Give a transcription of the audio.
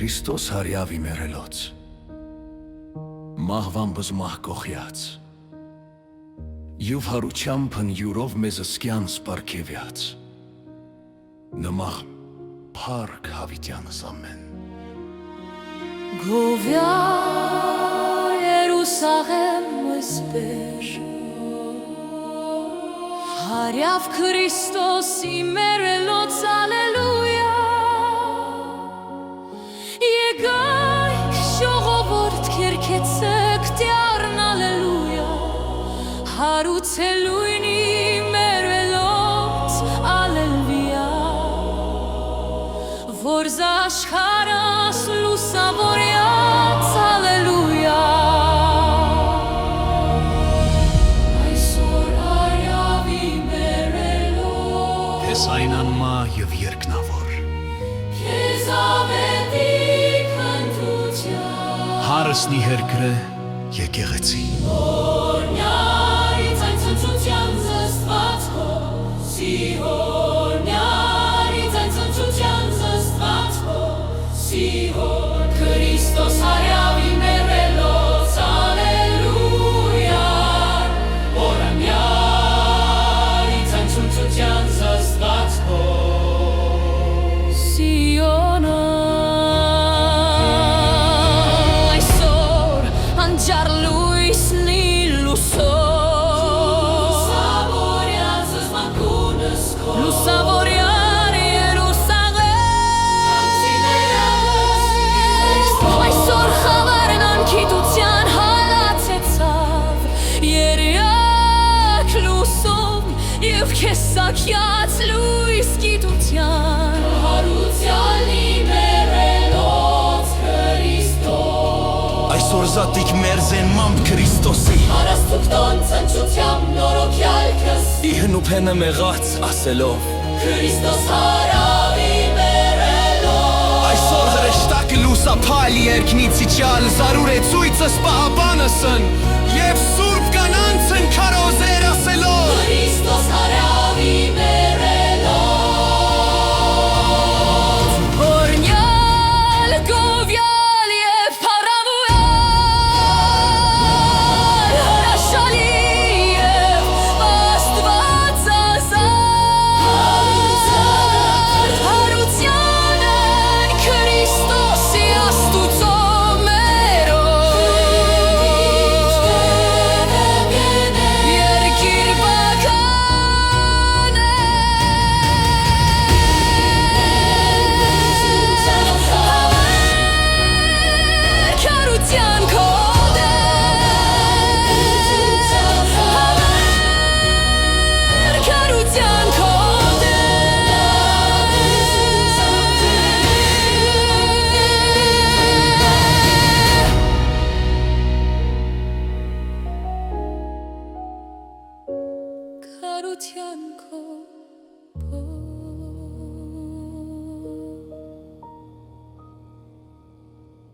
Քրիստոս հարյավի մերելոց, մահվան բզմահ կողյաց, Եվ հարուչամփն յուրով մեզ սկյանս պարգևյաց, Նմաղ փառք հավիտյանս ամեն։ Գովյա Երուսաղեմ մսպեր, Հարյավ Քրիստոսի մերելոց ալելույա, Եկայք ժողովուրդ քերքեցեք տյարն ալելույա, Հարուցելույնի մերելոց ալելվիա, Որ զաշխարհս լուսավորյաց ալելույա, Այսօր հարյավի մերելոց, Ես այն անմա և երկնավոր, Քեզ ավետի քննության, Հարսնի հերգրե եկեղեցի, Օրնյարից այն ցնցության զսպված քո, Սիհոնյարից այն ցնցության զսպված քո, Սիհոն Քրիստոս հարյավի մերելոց, ալելույա, Օրնյարից այն ցնցության զսպված քո, Սիոնը այսօր անջար լույսնի լուսավորյալ Երուսաղեմ, այսօր խավարն անկիտության հալացեցավ, երյակ լուսով և քեզ սաքյաց լույս գիտության, հարուցյալի մերելոց Քրիստոս, Այսօր զատիկ մերզեն մամբ Քրիստոսի, Հարաստուկտոն ծնչությամբ նորոքյալ քս, Իհնուփենը մեղած ասելով, Քրիստոս հարավի մերելոց, Այսօր հրեշտակ լուսափալ երկնիցի ճալ, Զարուր է ծույցս պահաբանըսն, Եվ սուրբ կանանցն քարոզեր ասելով, Քրիստոս հարավի մերելոց, Օրնյալ, գովյալ և փառավուալ, Հրաշալի և աստվածազար, Հարուցյանն Քրիստոսի աստուծո մերոց, Երկիր բական է, Քարության քո Քարության քո Քարության